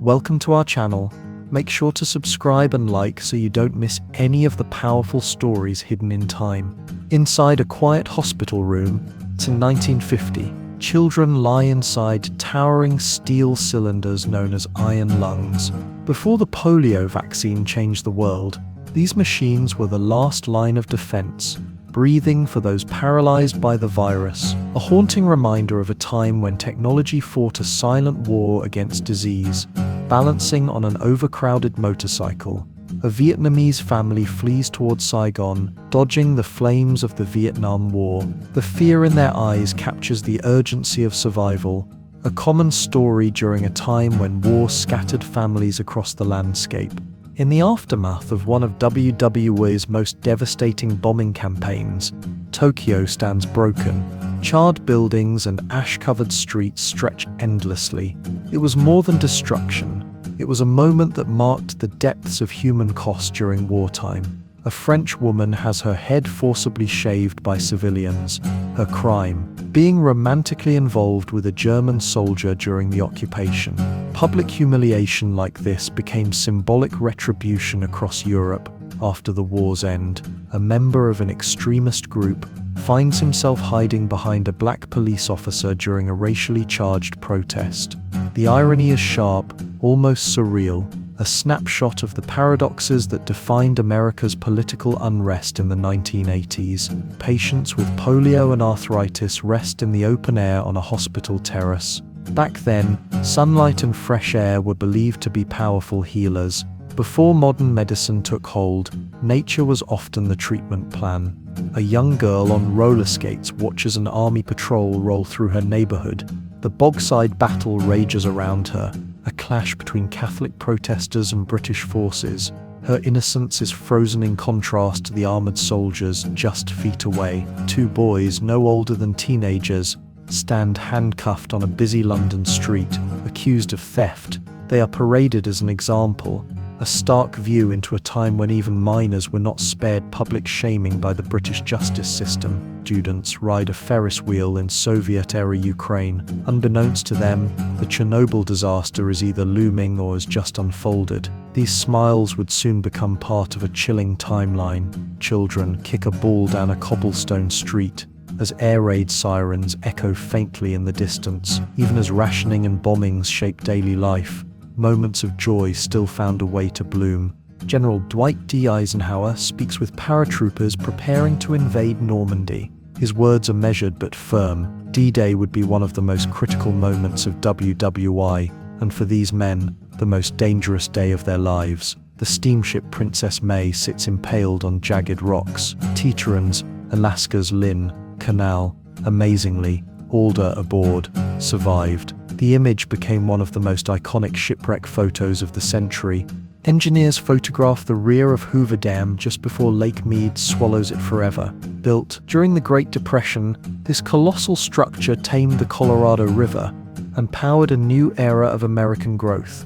Welcome to our channel. Make sure to subscribe and like so you don't miss any of the powerful stories hidden in time. Inside a quiet hospital room, it's in 1950. Children lie inside towering steel cylinders known as iron lungs. Before the polio vaccine changed the world, these machines were the last line of defense, breathing for those paralyzed by the virus, a haunting reminder of a time when technology fought a silent war against disease. Balancing on an overcrowded motorcycle, a Vietnamese family flees towards Saigon, dodging the flames of the Vietnam War. The fear in their eyes captures the urgency of survival, a common story during a time when war scattered families across the landscape. In the aftermath of one of WWE's most devastating bombing campaigns, Tokyo stands broken. Charred buildings and ash-covered streets stretch endlessly. It was more than destruction. It was a moment that marked the depths of human cost during wartime. A French woman has her head forcibly shaved by civilians. Her crime: being romantically involved with a German soldier during the occupation. Public humiliation like this became symbolic retribution across Europe. After the war's end, a member of an extremist group finds himself hiding behind a black police officer during a racially charged protest. The irony is sharp, almost surreal, a snapshot of the paradoxes that defined America's political unrest in the 1980s. Patients with polio and arthritis rest in the open air on a hospital terrace. Back then, sunlight and fresh air were believed to be powerful healers. Before modern medicine took hold, nature was often the treatment plan. A young girl on roller skates watches an army patrol roll through her neighborhood. The bogside battle rages around her, a clash between Catholic protesters and British forces. Her innocence is frozen in contrast to the armored soldiers just feet away. Two boys, no older than teenagers, stand handcuffed on a busy London street, accused of theft. They are paraded as an example, a stark view into a time when even minors were not spared public shaming by the British justice system. Students ride a Ferris wheel in Soviet-era Ukraine. Unbeknownst to them, the Chernobyl disaster is either looming or has just unfolded. These smiles would soon become part of a chilling timeline. Children kick a ball down a cobblestone street as air raid sirens echo faintly in the distance. Even as rationing and bombings shape daily life, moments of joy still found a way to bloom. General Dwight D. Eisenhower speaks with paratroopers preparing to invade Normandy. His words are measured but firm. D-Day would be one of the most critical moments of WWI, and for these men, the most dangerous day of their lives. The steamship Princess May sits impaled on jagged rocks. Teterans, Alaska's Lynn Canal, amazingly, Alder aboard, survived. The image became one of the most iconic shipwreck photos of the century. Engineers photographed the rear of Hoover Dam just before Lake Mead swallows it forever. Built during the Great Depression, this colossal structure tamed the Colorado River and powered a new era of American growth.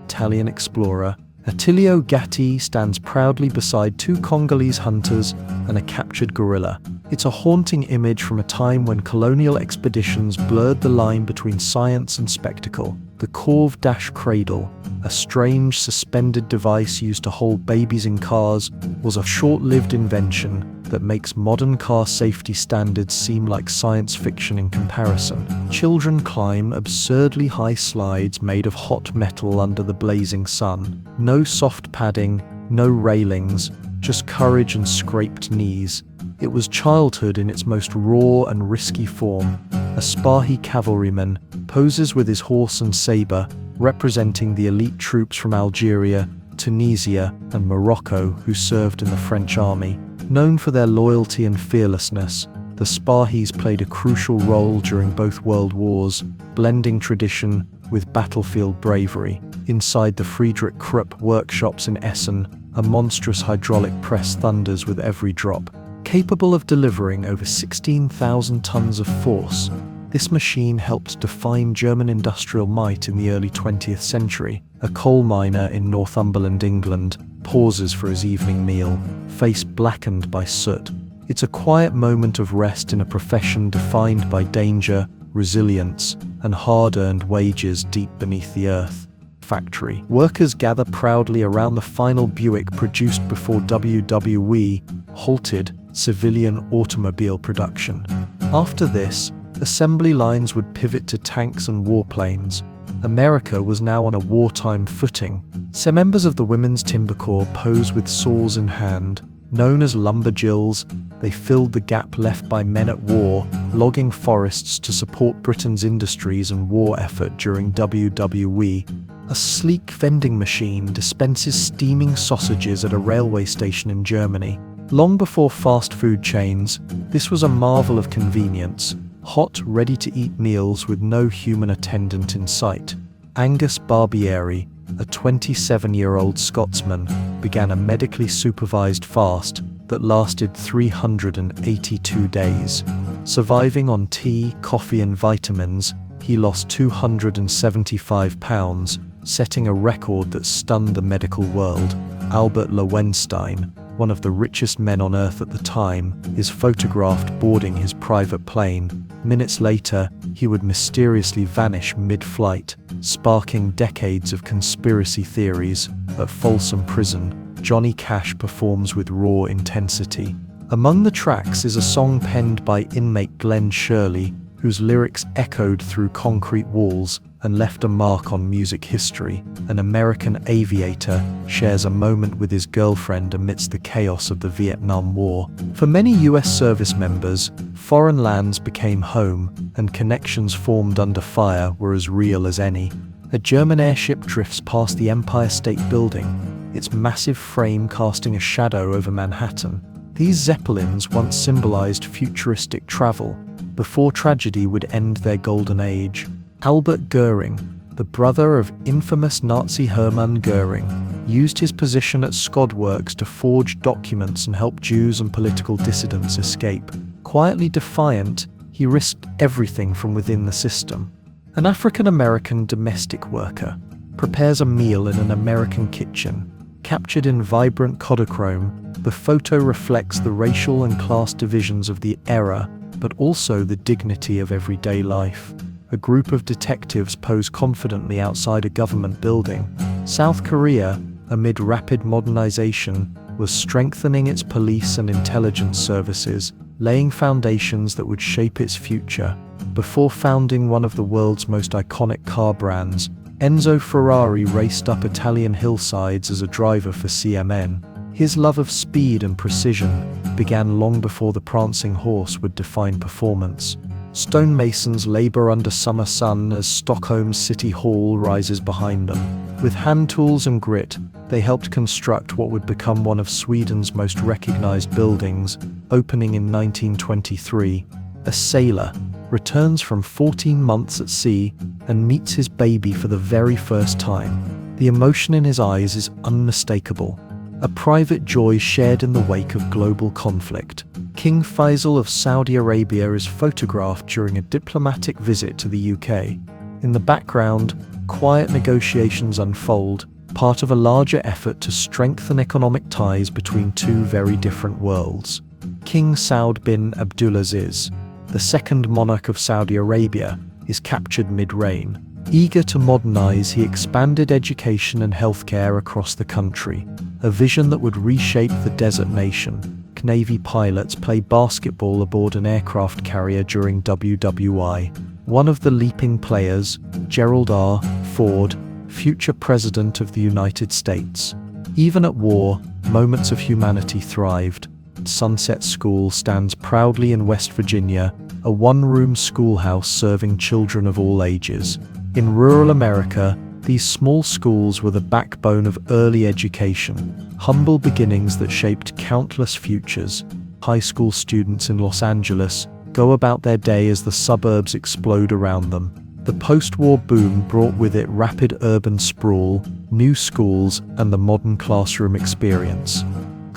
Italian explorer Attilio Gatti stands proudly beside two Congolese hunters and a captured gorilla. It's a haunting image from a time when colonial expeditions blurred the line between science and spectacle. The Corve-Cradle, a strange suspended device used to hold babies in cars, was a short-lived invention that makes modern car safety standards seem like science fiction in comparison. Children climb absurdly high slides made of hot metal under the blazing sun. No soft padding, no railings, just courage and scraped knees. It was childhood in its most raw and risky form. A Spahi cavalryman poses with his horse and saber, representing the elite troops from Algeria, Tunisia, and Morocco who served in the French army. Known for their loyalty and fearlessness, the Spahis played a crucial role during both world wars, blending tradition with battlefield bravery. Inside the Friedrich Krupp workshops in Essen, a monstrous hydraulic press thunders with every drop. Capable of delivering over 16,000 tons of force, this machine helped define German industrial might in the early 20th century. A coal miner in Northumberland, England, pauses for his evening meal, face blackened by soot. It's a quiet moment of rest in a profession defined by danger, resilience, and hard-earned wages deep beneath the earth. factory. Workers gather proudly around the final Buick produced before WWE halted civilian automobile production. After this, assembly lines would pivot to tanks and warplanes. America was now on a wartime footing. Some members of the Women's Timber Corps posed with saws in hand. Known as lumberjills, they filled the gap left by men at war, logging forests to support Britain's industries and war effort during WWE. A sleek vending machine dispenses steaming sausages at a railway station in Germany. Long before fast food chains, this was a marvel of convenience. Hot, ready-to-eat meals with no human attendant in sight. Angus Barbieri, a 27-year-old Scotsman, began a medically supervised fast that lasted 382 days. Surviving on tea, coffee and vitamins, he lost 275 pounds, setting a record that stunned the medical world. Albert Lowenstein, one of the richest men on earth at the time, is photographed boarding his private plane. Minutes later, he would mysteriously vanish mid-flight, sparking decades of conspiracy theories. At Folsom Prison, Johnny Cash performs with raw intensity. Among the tracks is a song penned by inmate Glenn Shirley, whose lyrics echoed through concrete walls and left a mark on music history. An American aviator shares a moment with his girlfriend amidst the chaos of the Vietnam War. For many US service members, foreign lands became home, and connections formed under fire were as real as any. A German airship drifts past the Empire State Building, its massive frame casting a shadow over Manhattan. These Zeppelins once symbolized futuristic travel, before tragedy would end their golden age. Albert Goering, the brother of infamous Nazi Hermann Goering, used his position at Skodworks to forge documents and help Jews and political dissidents escape. Quietly defiant, he risked everything from within the system. An African-American domestic worker prepares a meal in an American kitchen. Captured in vibrant Kodachrome, the photo reflects the racial and class divisions of the era, but also the dignity of everyday life. A group of detectives pose confidently outside a government building. South Korea, amid rapid modernization, was strengthening its police and intelligence services, laying foundations that would shape its future. Before founding one of the world's most iconic car brands, Enzo Ferrari raced up Italian hillsides as a driver for CMN. His love of speed and precision began long before the prancing horse would define performance. Stonemasons labor under summer sun as Stockholm's City Hall rises behind them. With hand tools and grit, they helped construct what would become one of Sweden's most recognized buildings. Opening in 1923, a sailor returns from 14 months at sea and meets his baby for the very first time. The emotion in his eyes is unmistakable, a private joy shared in the wake of global conflict. King Faisal of Saudi Arabia is photographed during a diplomatic visit to the UK. In the background, quiet negotiations unfold, part of a larger effort to strengthen economic ties between two very different worlds. King Saud bin Abdulaziz, the second monarch of Saudi Arabia, is captured mid-reign. Eager to modernize, he expanded education and healthcare across the country, a vision that would reshape the desert nation. Navy pilots play basketball aboard an aircraft carrier during WWI. One of the leaping players, Gerald R. Ford, future President of the United States. Even at war, moments of humanity thrived. Sunset School stands proudly in West Virginia, a one-room schoolhouse serving children of all ages. In rural America, these small schools were the backbone of early education, humble beginnings that shaped countless futures. High school students in Los Angeles go about their day as the suburbs explode around them. The post-war boom brought with it rapid urban sprawl, new schools, and the modern classroom experience.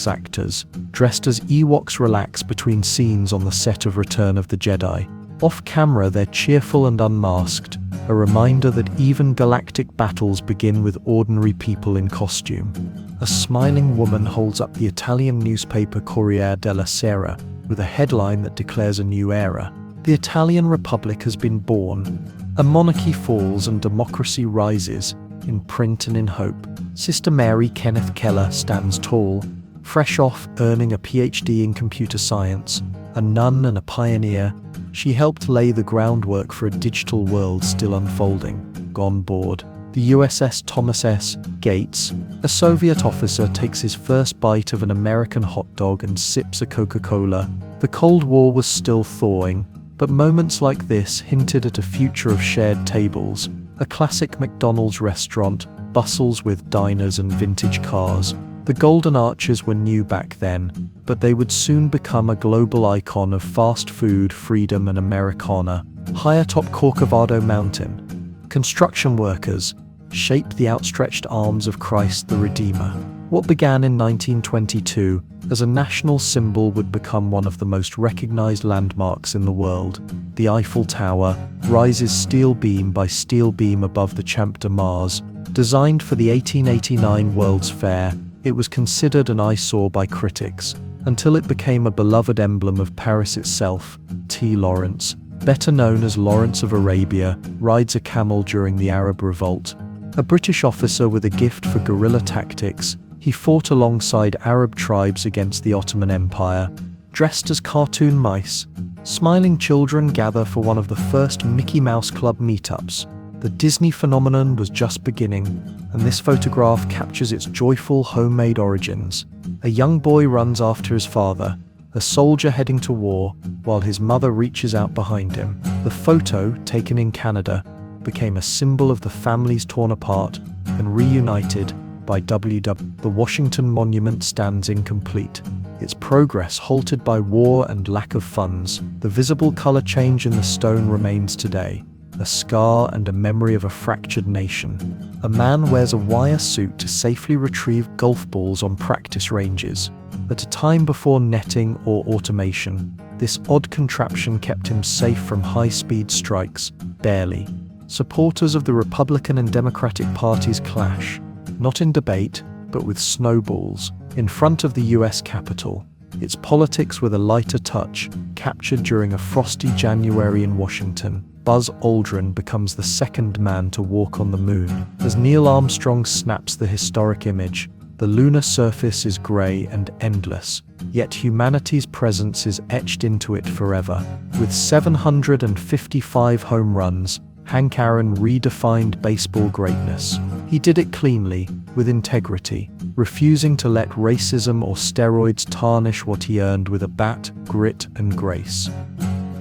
Actors, dressed as Ewoks, relax between scenes on the set of Return of the Jedi. Off-camera, they're cheerful and unmasked, a reminder that even galactic battles begin with ordinary people in costume. A smiling woman holds up the Italian newspaper Corriere della Sera with a headline that declares a new era. The Italian Republic has been born. A monarchy falls and democracy rises, in print and in hope. Sister Mary Kenneth Keller stands tall, fresh off earning a PhD in computer science. A nun and a pioneer, she helped lay the groundwork for a digital world still unfolding. On board the USS Thomas S. Gates, a Soviet officer takes his first bite of an American hot dog and sips a Coca-Cola. The Cold War was still thawing, but moments like this hinted at a future of shared tables. A classic McDonald's restaurant bustles with diners and vintage cars. The Golden Arches were new back then, but they would soon become a global icon of fast food, freedom, and Americana. High atop Corcovado Mountain, construction workers shaped the outstretched arms of Christ the Redeemer. What began in 1922 as a national symbol would become one of the most recognized landmarks in the world. The Eiffel Tower rises steel beam by steel beam above the Champ de Mars. Designed for the 1889 World's Fair, it was considered an eyesore by critics, until it became a beloved emblem of Paris itself. T. Lawrence, better known as Lawrence of Arabia, rides a camel during the Arab Revolt. A British officer with a gift for guerrilla tactics, he fought alongside Arab tribes against the Ottoman Empire. Dressed as cartoon mice, smiling children gather for one of the first Mickey Mouse Club meetups. The Disney phenomenon was just beginning, and this photograph captures its joyful homemade origins. A young boy runs after his father, a soldier heading to war, while his mother reaches out behind him. The photo, taken in Canada, became a symbol of the families torn apart and reunited by WW. The Washington Monument stands incomplete, its progress halted by war and lack of funds. The visible color change in the stone remains today, a scar and a memory of a fractured nation. A man wears a wire suit to safely retrieve golf balls on practice ranges. At a time before netting or automation, this odd contraption kept him safe from high-speed strikes, barely. Supporters of the Republican and Democratic parties clash, not in debate, but with snowballs, in front of the US Capitol. Its politics with a lighter touch, captured during a frosty January in Washington. Buzz Aldrin becomes the second man to walk on the moon. As Neil Armstrong snaps the historic image, the lunar surface is gray and endless, yet humanity's presence is etched into it forever. With 755 home runs, Hank Aaron redefined baseball greatness. He did it cleanly, with integrity, refusing to let racism or steroids tarnish what he earned with a bat, grit, and grace.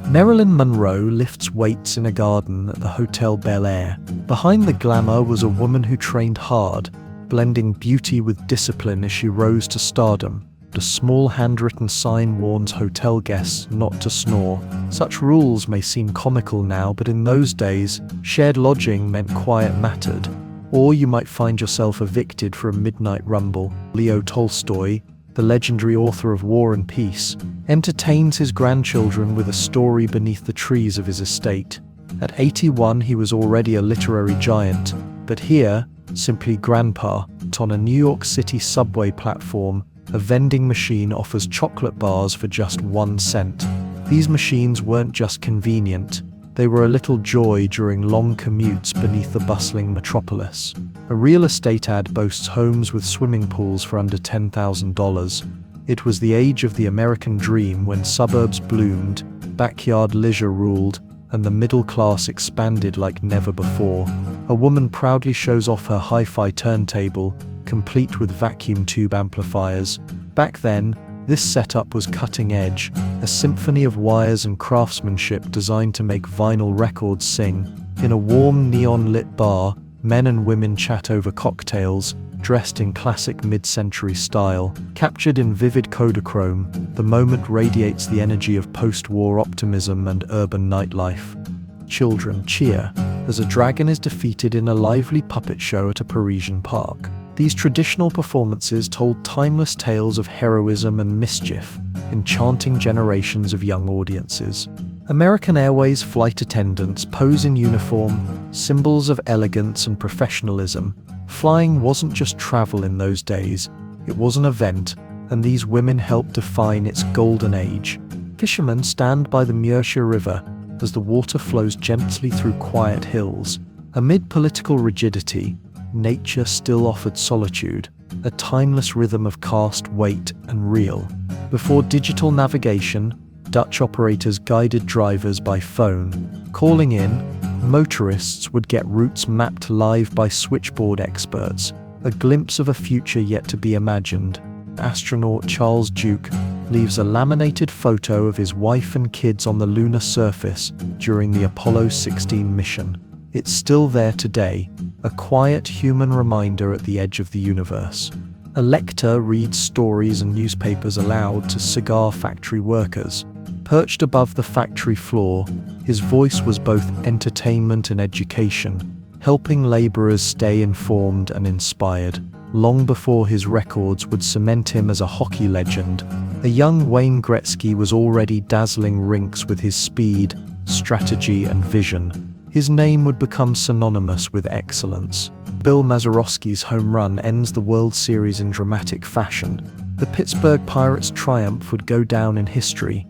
Marilyn Monroe lifts weights in a garden at the Hotel Bel Air. Behind the glamour was a woman who trained hard, blending beauty with discipline as she rose to stardom. A small handwritten sign warns hotel guests not to snore. Such rules may seem comical now, but in those days, shared lodging meant quiet mattered. Or you might find yourself evicted for a midnight rumble. Leo Tolstoy, the legendary author of War and Peace, entertains his grandchildren with a story beneath the trees of his estate. At 81 he was already a literary giant, but here, simply Grandpa. On a New York City subway platform, a vending machine offers chocolate bars for just 1 cent. These machines weren't just convenient, they were a little joy during long commutes beneath the bustling metropolis. A real estate ad boasts homes with swimming pools for under $10,000. It was the age of the American dream when suburbs bloomed, backyard leisure ruled, and the middle class expanded like never before. A woman proudly shows off her hi-fi turntable, complete with vacuum tube amplifiers. Back then, this setup was cutting edge, a symphony of wires and craftsmanship designed to make vinyl records sing. In a warm neon-lit bar, men and women chat over cocktails, dressed in classic mid-century style. Captured in vivid Kodachrome, the moment radiates the energy of post-war optimism and urban nightlife. Children cheer as a dragon is defeated in a lively puppet show at a Parisian park. These traditional performances told timeless tales of heroism and mischief, enchanting generations of young audiences. American Airways flight attendants pose in uniform, symbols of elegance and professionalism. Flying wasn't just travel in those days, it was an event, and these women helped define its golden age. Fishermen stand by the Mersey River as the water flows gently through quiet hills. Amid political rigidity, nature still offered solitude, a timeless rhythm of cast, weight, and reel. Before digital navigation, Dutch operators guided drivers by phone. Calling in, motorists would get routes mapped live by switchboard experts, a glimpse of a future yet to be imagined. Astronaut Charles Duke leaves a laminated photo of his wife and kids on the lunar surface during the Apollo 16 mission. It's still there today, a quiet human reminder at the edge of the universe. A lector reads stories and newspapers aloud to cigar factory workers. Perched above the factory floor, his voice was both entertainment and education, helping laborers stay informed and inspired. Long before his records would cement him as a hockey legend, a young Wayne Gretzky was already dazzling rinks with his speed, strategy, and vision. His name would become synonymous with excellence. Bill Mazeroski's home run ends the World Series in dramatic fashion. The Pittsburgh Pirates' triumph would go down in history.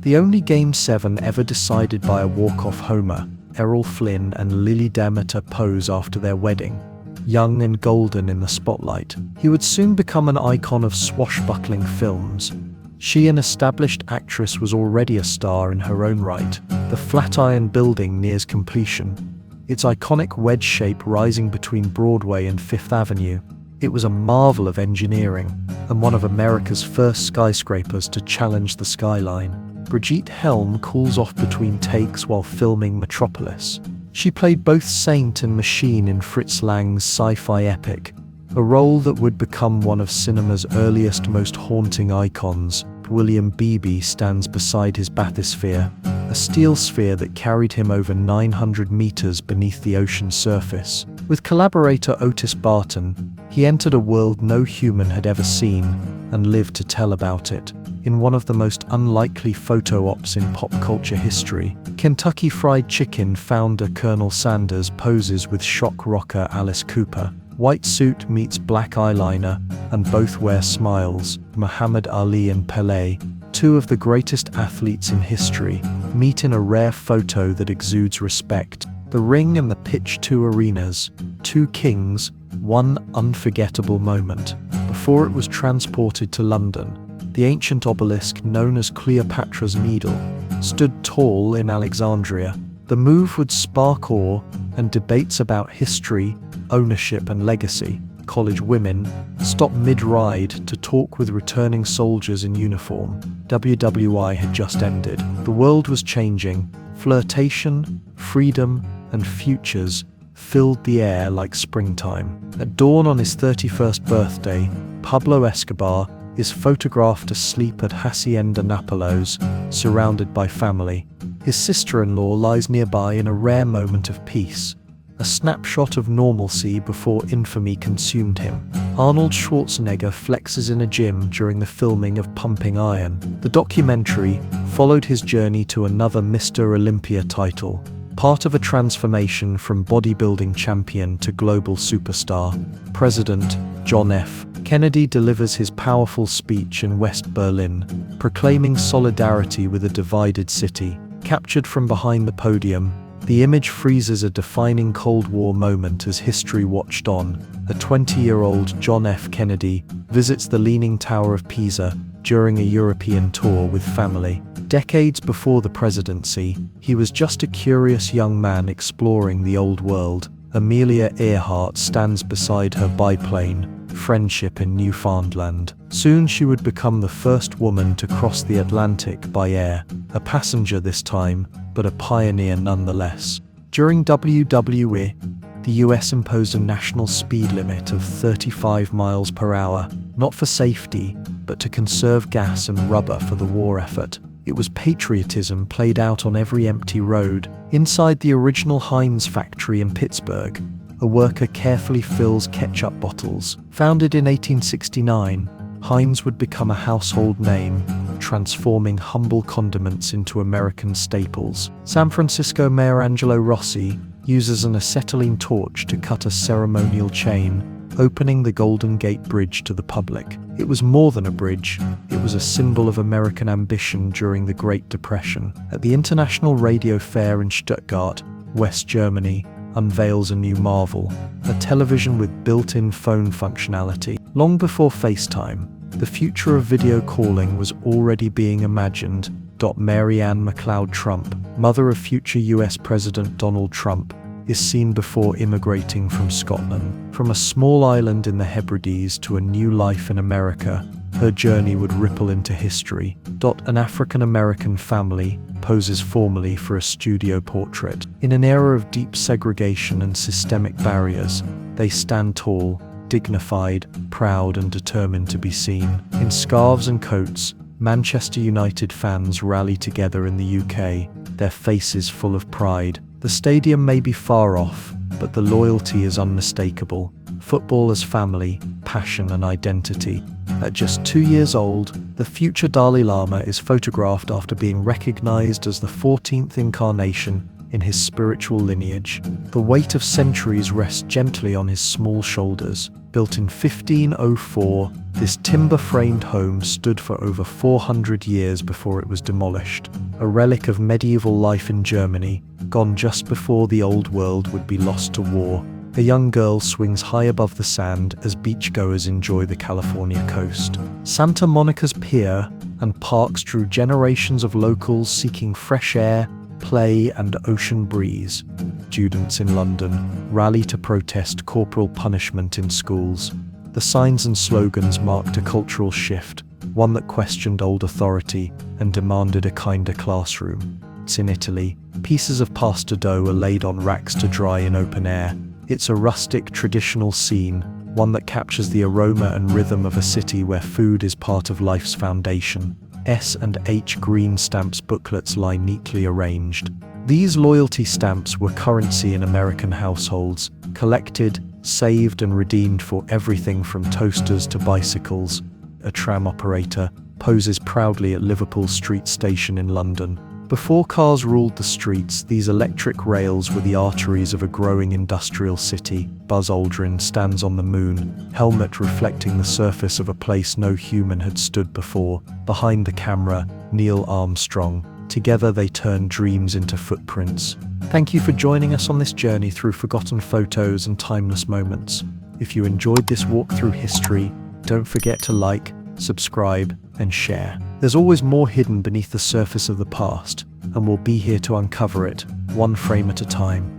The only Game 7 ever decided by a walk-off homer, Errol Flynn and Lily Demeter pose after their wedding. Young and golden in the spotlight, he would soon become an icon of swashbuckling films. She, an established actress, was already a star in her own right. The Flatiron Building nears completion, its iconic wedge shape rising between Broadway and Fifth Avenue. It was a marvel of engineering, and one of America's first skyscrapers to challenge the skyline. Brigitte Helm cools off between takes while filming Metropolis. She played both saint and machine in Fritz Lang's sci-fi epic, a role that would become one of cinema's earliest, most haunting icons. William Beebe stands beside his bathysphere, a steel sphere that carried him over 900 meters beneath the ocean surface. With collaborator Otis Barton, he entered a world no human had ever seen and lived to tell about it. In one of the most unlikely photo ops in pop culture history, Kentucky Fried Chicken founder Colonel Sanders poses with shock rocker Alice Cooper. White suit meets black eyeliner, and both wear smiles. Muhammad Ali and Pelé, two of the greatest athletes in history, meet in a rare photo that exudes respect. The ring and the pitch, two arenas, two kings, one unforgettable moment. Before it was transported to London, the ancient obelisk known as Cleopatra's Needle stood tall in Alexandria. The move would spark awe and debates about history, ownership, and legacy. College women stopped mid-ride to talk with returning soldiers in uniform. WWI had just ended. The world was changing. Flirtation, freedom, and futures filled the air like springtime. At dawn on his 31st birthday, Pablo Escobar is photographed asleep at Hacienda Napolos, surrounded by family. His sister-in-law lies nearby in a rare moment of peace, a snapshot of normalcy before infamy consumed him. Arnold Schwarzenegger flexes in a gym during the filming of Pumping Iron. The documentary followed his journey to another Mr. Olympia title, part of a transformation from bodybuilding champion to global superstar. President John F. Kennedy delivers his powerful speech in West Berlin, proclaiming solidarity with a divided city. Captured from behind the podium, the image freezes a defining Cold War moment as history watched on. A 20-year-old John F. Kennedy visits the Leaning Tower of Pisa during a European tour with family. Decades before the presidency, he was just a curious young man exploring the old world. Amelia Earhart stands beside her biplane, Friendship in Newfoundland. Soon she would become the first woman to cross the Atlantic by air, a passenger this time, but a pioneer nonetheless. During WWE, the US imposed a national speed limit of 35 miles per hour, not for safety, but to conserve gas and rubber for the war effort. It was patriotism played out on every empty road. Inside the original Heinz factory in Pittsburgh, a worker carefully fills ketchup bottles. Founded in 1869, Heinz would become a household name, transforming humble condiments into American staples. San Francisco Mayor Angelo Rossi uses an acetylene torch to cut a ceremonial chain, opening the Golden Gate Bridge to the public. It was more than a bridge, it was a symbol of American ambition during the Great Depression. At the International Radio Fair in Stuttgart, West Germany, unveils a new marvel, a television with built-in phone functionality. Long before FaceTime, the future of video calling was already being imagined. Mary Ann McLeod Trump, mother of future US President Donald Trump, is seen before immigrating from Scotland. From a small island in the Hebrides to a new life in America, her journey would ripple into history. An African-American family poses formally for a studio portrait. In an era of deep segregation and systemic barriers, they stand tall, dignified, proud and determined to be seen. In scarves and coats, Manchester United fans rally together in the UK, their faces full of pride. The stadium may be far off, but the loyalty is unmistakable. Football as family, passion and identity. At just 2 years old, the future Dalai Lama is photographed after being recognized as the 14th incarnation in his spiritual lineage. The weight of centuries rests gently on his small shoulders. Built in 1504, this timber-framed home stood for over 400 years before it was demolished. A relic of medieval life in Germany, gone just before the old world would be lost to war. A young girl swings high above the sand as beachgoers enjoy the California coast. Santa Monica's pier and parks drew generations of locals seeking fresh air, play and ocean breeze. Students in London rally to protest corporal punishment in schools. The signs and slogans marked a cultural shift, one that questioned old authority and demanded a kinder classroom. In Italy, pieces of pasta dough are laid on racks to dry in open air. It's a rustic, traditional scene, one that captures the aroma and rhythm of a city where food is part of life's foundation. S&H green stamps booklets lie neatly arranged. These loyalty stamps were currency in American households, collected, saved and redeemed for everything from toasters to bicycles. A tram operator poses proudly at Liverpool Street Station in London. Before cars ruled the streets, these electric rails were the arteries of a growing industrial city. Buzz Aldrin stands on the moon, helmet reflecting the surface of a place no human had stood before. Behind the camera, Neil Armstrong. Together they turn dreams into footprints. Thank you for joining us on this journey through forgotten photos and timeless moments. If you enjoyed this walk through history, don't forget to like, subscribe, and share. There's always more hidden beneath the surface of the past, and we'll be here to uncover it, one frame at a time.